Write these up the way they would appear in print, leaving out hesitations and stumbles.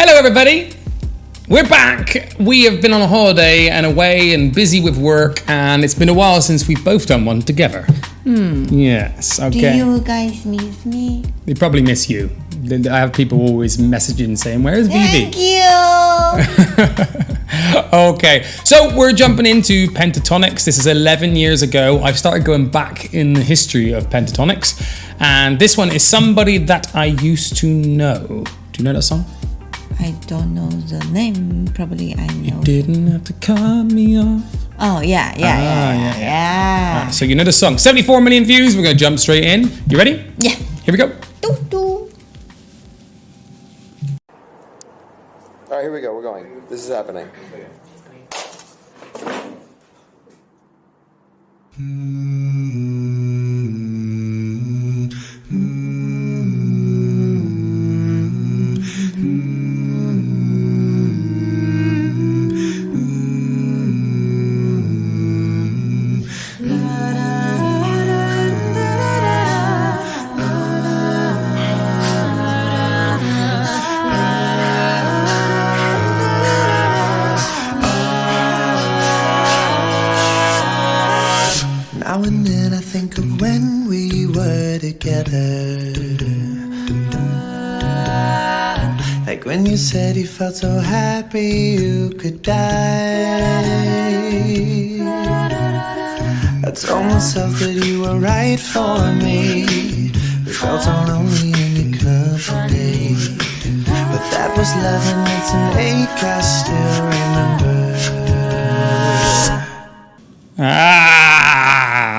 Hello everybody, we're back. We have been on a holiday and away and busy with work, and it's been a while since we've both done one together. Yes, okay. Do you guys miss me? They probably miss you. I have people always messaging saying, where's Vivi? Thank you! Okay, so we're jumping into Pentatonix. This is 11 years ago. I've started going back in the history of Pentatonix, and this one is Somebody That I Used to Know. Do you know that song? I don't know the name. Probably I know. You didn't have to cut me off. Oh, yeah. So you know the song. 74 million views. We're going to jump straight in. You ready? Yeah. Here we go. All right, here we go. We're going. This is happening. Now and then I think of when we were together, like when you said you felt so happy you could die. I told myself that you were right for me. We felt so lonely in your company, but that was love and it's an ache I still remember.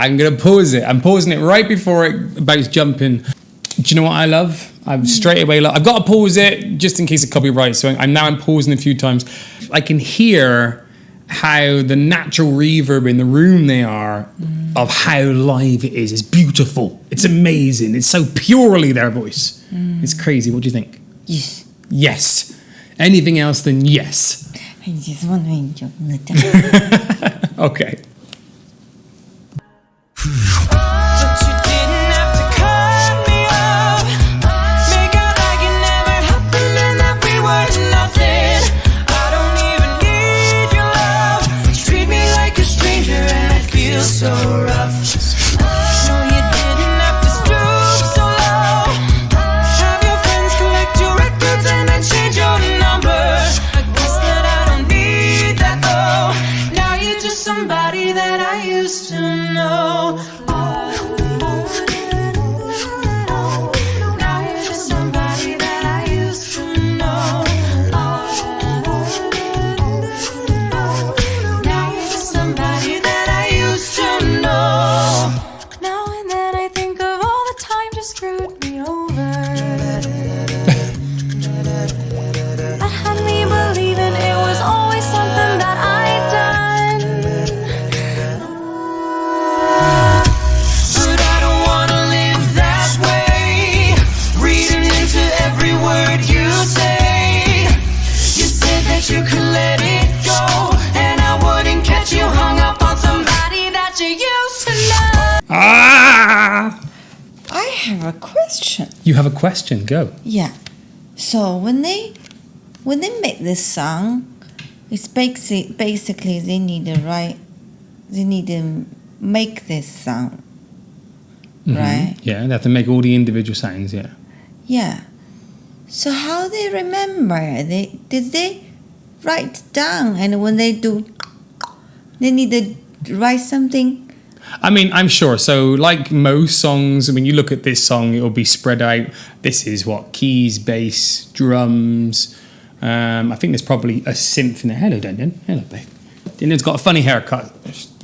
I'm going to pause it. I'm pausing it right before it about jumping. Do you know what I love? I've straight away, I've got to pause it just in case of copyright. So I'm pausing a few times. I can hear how the natural reverb in the room they are of how live it is. It's beautiful. It's amazing. It's so purely their voice. It's crazy. What do you think? Yes. Yes. Anything else than yes? I just want to enjoy the time. Okay. But you didn't have to cut me off. Make out like it never happened and that we were nothing. I don't even need your love. You treat me like a stranger and I feel so rough. No, you didn't have to stoop so low. Have your friends collect your records and then change your number. I guess that I don't need that though. Now you're just somebody that I used to know. Screwed me over. That had me believing it was always something that I'd done. But I don't wanna live that way, reading into every word you say. You said that you could let it go, and I wouldn't catch you hung up on somebody that you used to know. I have a question. You have a question? Go. Yeah. So when they make this song, it's basically they need to make this sound, right? Yeah, they have to make all the individual sounds, yeah. Yeah. So how they remember? Did they write down, and when they do, they need to write something? I mean, I'm sure. So like most songs, when you look at this song, it'll be spread out. This is what? Keys, bass, drums. I think there's probably a synth in there. Hello, Daniel. Hello, babe. Daniel's got a funny haircut.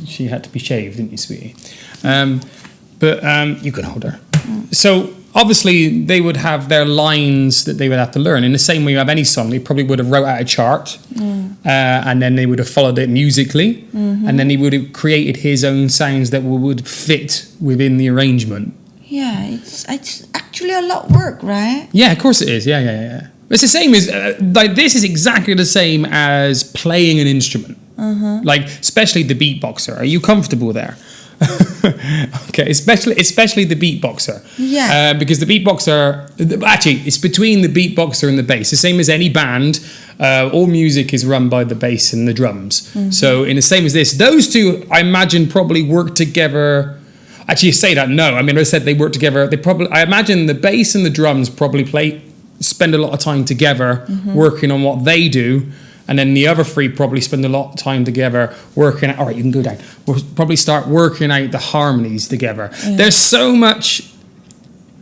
She had to be shaved, didn't you, sweetie? But you can hold her. So obviously they would have their lines that they would have to learn. In the same way you have any song, they probably would have wrote out a chart, and then they would have followed it musically, and then he would have created his own sounds that would fit within the arrangement. Yeah, it's actually a lot of work, right? Yeah, of course it is. Yeah. It's the same as like this is exactly the same as playing an instrument. Like especially the beatboxer. Are you comfortable there? Okay, especially the beatboxer. Yeah. Because the beatboxer, actually, it's between the beatboxer and the bass. The same as any band, all music is run by the bass and the drums. So in the same as this, those two, I imagine, probably work together. Actually, you say that, no. I mean, I said they work together. I imagine the bass and the drums probably spend a lot of time together working on what they do. And then the other three probably spend a lot of time together working out. All right, you can go down. We'll probably start working out the harmonies together. Yeah. There's so much.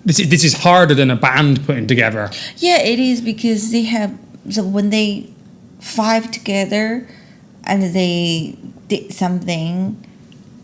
This is harder than a band putting together. Yeah, it is, because they have. So when they five together, and they did something,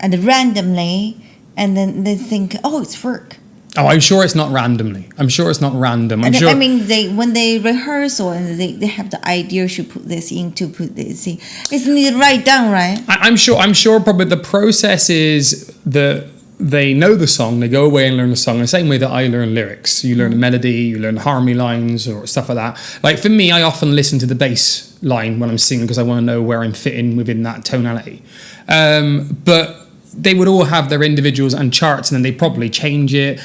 and randomly, and then they think, oh, it's work. Oh, I'm sure it's not randomly. I'm sure it's not random. I mean, when they rehearsal and they have the idea, should put this in, to put this in. It's needed right down, right? I'm sure probably the process is that they know the song, they go away and learn the song, the same way that I learn lyrics. You learn the melody, you learn harmony lines or stuff like that. Like for me, I often listen to the bass line when I'm singing because I want to know where I'm fitting within that tonality. But they would all have their individuals and charts, and then they probably change it.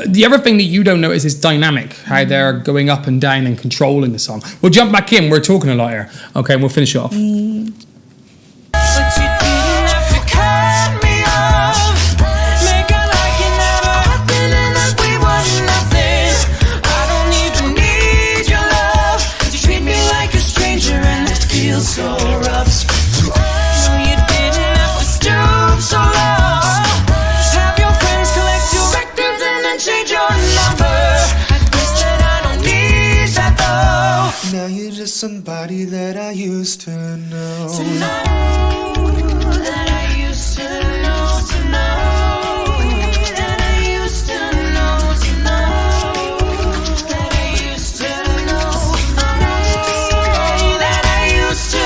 The other thing that you don't notice is dynamic, how they're going up and down and controlling the song. We'll jump back in. We're talking a lot here. Okay, and we'll finish it off. But you didn't have to cut me off. Make it like it never happened and that we were nothing. I don't even need your love. You treat me like a stranger and it feels so rough. No, you didn't have to stoop so low. Have your friends collect your records and then change your number. I guess that I don't need that though. Now you're just somebody that I used to know. To know that I used to know, to know that I used to know, to know that I used to know, that I used to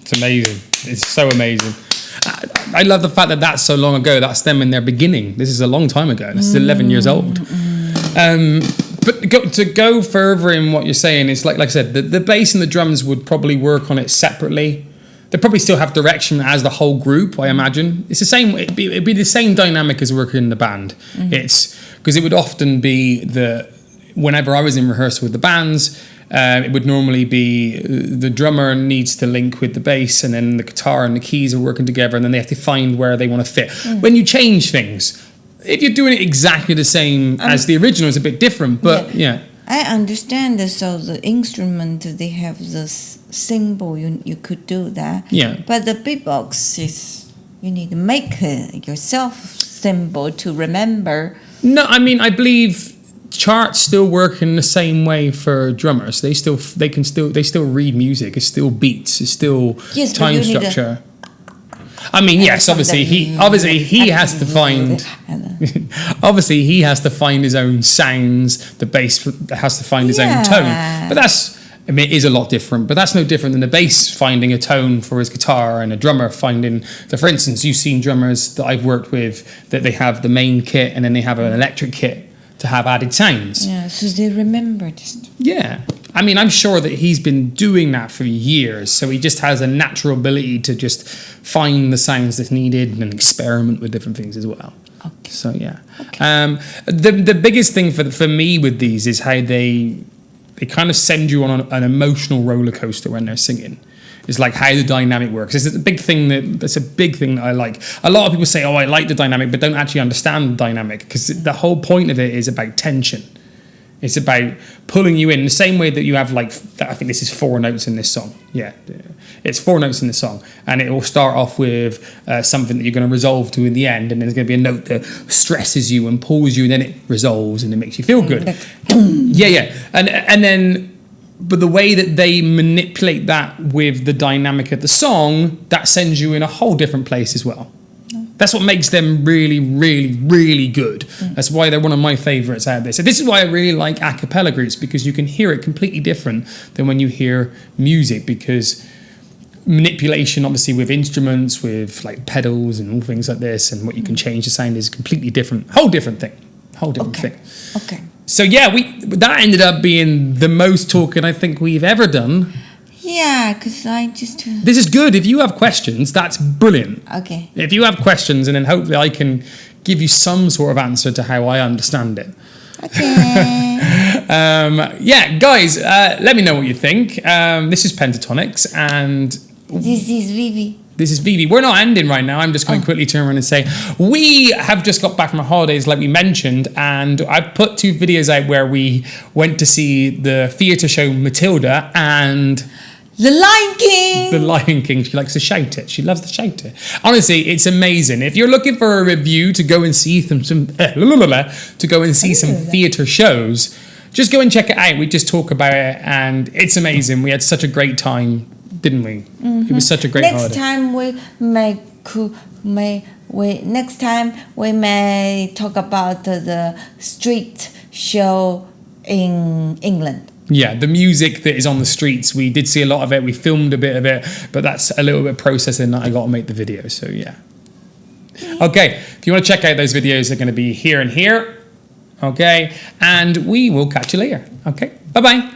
It's amazing. It's so amazing. I love the fact that that's so long ago. That's them in their beginning. This is a long time ago. This is 11 years old. But to go further in what you're saying, is like I said, the bass and the drums would probably work on it separately. They probably still have direction as the whole group, I imagine. It's the same. It'd be the same dynamic as working in the band. It's because it would often be that whenever I was in rehearsal with the bands, it would normally be the drummer needs to link with the bass, and then the guitar and the keys are working together, and then they have to find where they want to fit. When you change things, if you're doing it exactly the same as the original, it's a bit different. But yeah. I understand that. So the instrument, they have this symbol. You could do that. Yeah. But the beatbox is, you need to make yourself symbol to remember. No, I mean, I believe charts still work in the same way for drummers. They still read music. It's still beats. It's still time structure. I mean, yes, obviously he has to find obviously he has to find his own sounds. The bass has to find his own tone. But it is a lot different. But that's no different than the bass finding a tone for his guitar and a drummer finding. So, for instance, you've seen drummers that I've worked with that they have the main kit and then they have an electric kit to have added sounds. Yeah, so they remember this. Yeah. I mean, I'm sure that he's been doing that for years, so he just has a natural ability to just find the sounds that's needed and experiment with different things as well. Okay. So, yeah. Okay. The biggest thing for me with these is how they kind of send you on an emotional roller coaster when they're singing. It's like how the dynamic works. It's a big thing that I like. A lot of people say, "Oh, I like the dynamic," but don't actually understand the dynamic, because the whole point of it is about tension. It's about pulling you in the same way that you have, like, I think this is 4 notes in this song. Yeah, it's 4 notes in the song, and it will start off with something that you're going to resolve to in the end, and then there's going to be a note that stresses you and pulls you, and then it resolves and it makes you feel good. Yeah, and then. But the way that they manipulate that with the dynamic of the song, that sends you in a whole different place as well. That's what makes them really, really, really good. That's why they're one of my favourites out there. So this is why I really like a cappella groups, because you can hear it completely different than when you hear music, because manipulation, obviously, with instruments, with like pedals and all things like this, and what you can change the sound is completely different, whole different thing. Okay. So yeah, that ended up being the most talking I think we've ever done. Yeah, because I just... This is good. If you have questions, that's brilliant. Okay. If you have questions, and then hopefully I can give you some sort of answer to how I understand it. Okay. Yeah, guys, let me know what you think. This is Pentatonix, and This is Vivi. this is Vivi. We're not ending right now. I'm just going to quickly turn around and say we have just got back from our holidays, like we mentioned, and I put 2 videos out where we went to see the theatre show Matilda and The Lion King. The Lion King. She likes to shout it. She loves to shout it. Honestly, it's amazing. If you're looking for a review to go and see some theatre shows, just go and check it out. We just talk about it, and it's amazing. We had such a great time, didn't we? It was such a great holiday. Next time we may talk about the street show in England. Yeah, the music that is on the streets, we did see a lot of it. We filmed a bit of it, but that's a little bit of processing that I got to make the video. So yeah. Okay, if you want to check out those videos, they're going to be here and here. Okay, and we will catch you later. Okay, bye-bye.